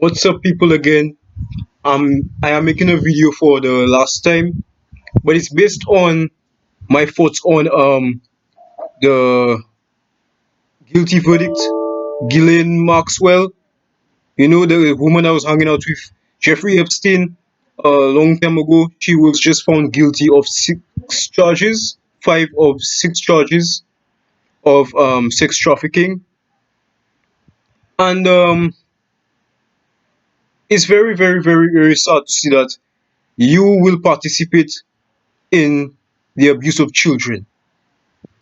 What's up, people? Again, I am making a video for the last time, but it's based on my thoughts on the guilty verdict. Ghislane Maxwell, the woman I was hanging out with, Jeffrey Epstein, a long time ago. She was just found guilty of 6 charges, 5 of 6 charges of sex trafficking, and it's very, very, very, very sad to see that you will participate in the abuse of children.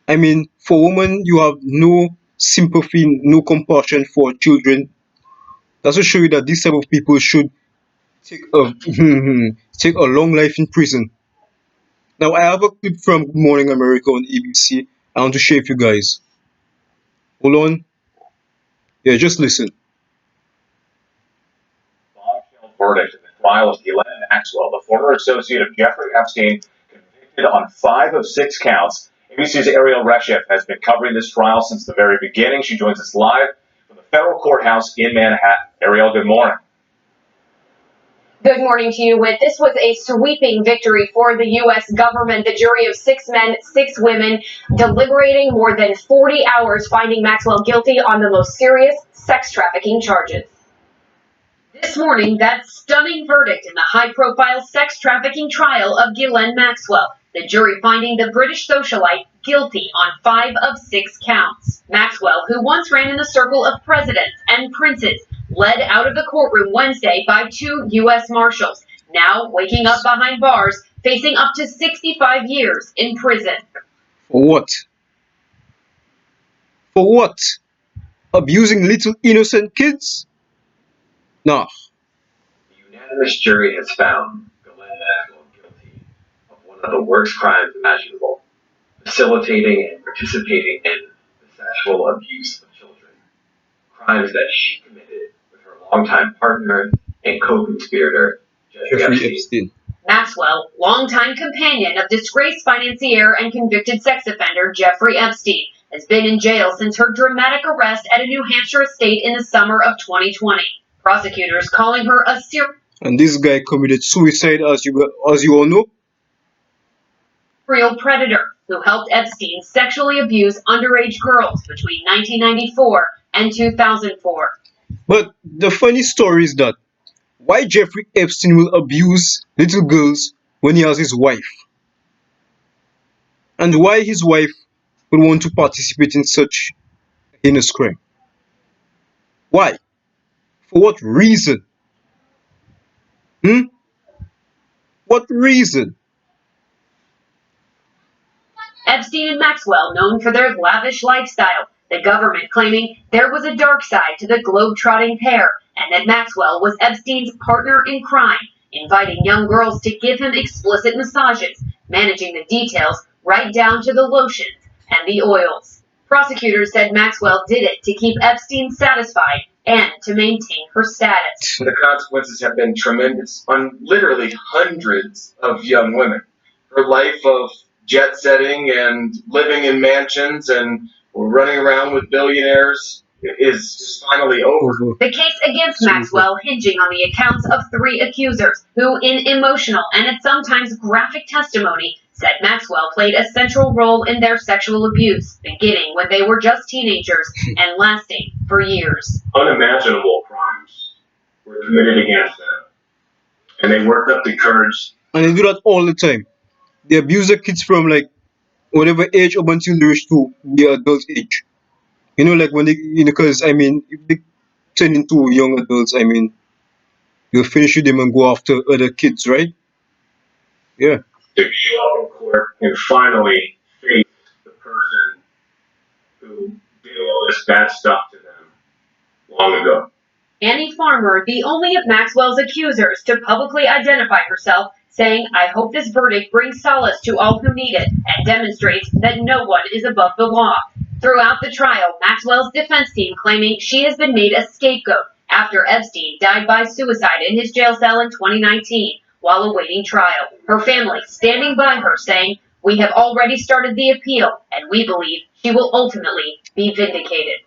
I mean, for women, you have no sympathy, no compassion for children. That's to show you that this type of people should take a take a long life in prison. Now, I have a clip from Good Morning America on ABC. I want to share with you guys. Hold on. Yeah, just listen. Bombshell verdict in the trial of Ghislane Maxwell, the former associate of Jeffrey Epstein, convicted on 5 of 6 counts. ABC's Ariel Reshef has been covering this trial since the very beginning. She joins us live from the federal courthouse in Manhattan. Ariel, good morning. Good morning to you, Whit. This was a sweeping victory for the U.S. government. The jury of 6 men, 6 women, deliberating more than 40 hours, finding Maxwell guilty on the most serious sex trafficking charges. This morning, that stunning verdict in the high-profile sex trafficking trial of Ghislane Maxwell. The jury finding the British socialite guilty on 5 of 6 counts. Maxwell, who once ran in the circle of presidents and princes, led out of the courtroom Wednesday by 2 U.S. Marshals, now waking up behind bars, facing up to 65 years in prison. For what? For what? Abusing little innocent kids? Nah. The unanimous jury has found Ghislane Maxwell guilty of one of the worst crimes imaginable, facilitating and participating in the sexual abuse of children, crimes that she committed with her longtime partner and co-conspirator, Jeffrey Epstein. Maxwell, longtime companion of disgraced financier and convicted sex offender Jeffrey Epstein, has been in jail since her dramatic arrest at a New Hampshire estate in the summer of 2020. Prosecutors calling her a And this guy committed suicide, as you all know. Serial predator who helped Epstein sexually abuse underage girls between 1994 and 2004. But the funny story is that why Jeffrey Epstein will abuse little girls when he has his wife, and why his wife will want to participate in such heinous crime. Why? For what reason? What reason? Epstein and Maxwell, known for their lavish lifestyle, the government claiming there was a dark side to the globe-trotting pair, and that Maxwell was Epstein's partner in crime, inviting young girls to give him explicit massages, managing the details right down to the lotions and the oils. Prosecutors said Maxwell did it to keep Epstein satisfied and to maintain her status. The consequences have been tremendous on literally hundreds of young women. Her life of jet setting and living in mansions and running around with billionaires is finally over. The case against Maxwell hinging on the accounts of 3 accusers who, in emotional and at sometimes graphic testimony, said Maxwell played a central role in their sexual abuse, beginning when they were just teenagers and lasting for years. Unimaginable crimes were committed against them, and they worked up the courage. And they do that all the time. They abuse the kids from like whatever age up until they reach to the adult age. Like when they, because I mean, if they turn into young adults, I mean, you'll finish with them and go after other kids, right? Yeah. To show up in court and finally face the person who did all this bad stuff to them long ago. Annie Farmer, the only of Maxwell's accusers to publicly identify herself, saying, "I hope this verdict brings solace to all who need it and demonstrates that no one is above the law." Throughout the trial, Maxwell's defense team claiming she has been made a scapegoat after Epstein died by suicide in his jail cell in 2019 while awaiting trial. Her family standing by her saying, "We have already started the appeal and we believe she will ultimately be vindicated."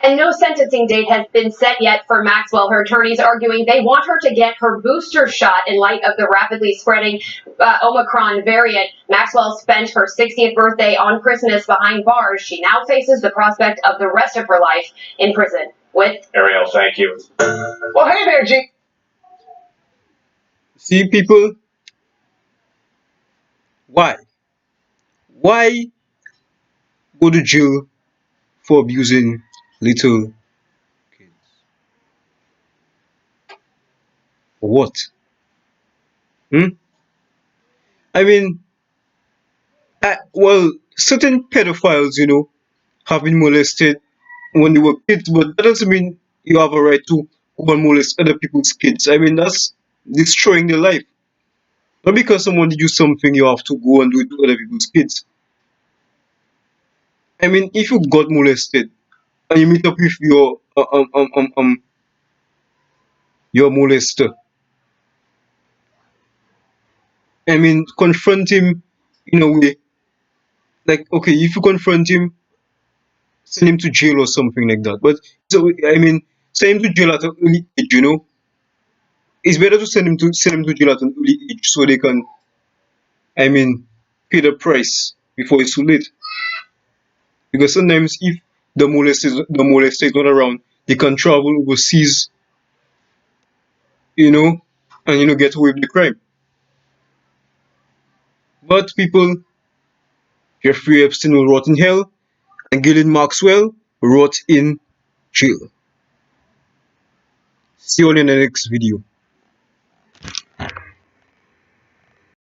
And no sentencing date has been set yet for Maxwell. Her attorneys arguing they want her to get her booster shot in light of the rapidly spreading Omicron variant. Maxwell spent her 60th birthday on Christmas behind bars. She now faces the prospect of the rest of her life in prison. With Ariel, thank you. Well, hey there, G. See, people, why? Why go to jail for abusing little kids? For what? Hmm? I mean, well, certain pedophiles, have been molested when they were kids, but that doesn't mean you have a right to go and molest other people's kids. I mean, that's destroying their life. Not because someone did you something, you have to go and do it to other people's kids. I mean, if you got molested and you meet up with your molester, I mean, confront him in a way like, okay, if you confront him, send him to jail or something like that. But so I mean, send him to jail at an early age. It's better to send him to jail at an early age so they can, I mean, pay the price before it's too late. Because sometimes if the molester is not around, they can travel overseas, you know, and get away with the crime. But people, Jeffrey Epstein will rot in hell, and Ghislane Maxwell rot in jail. See you all in the next video.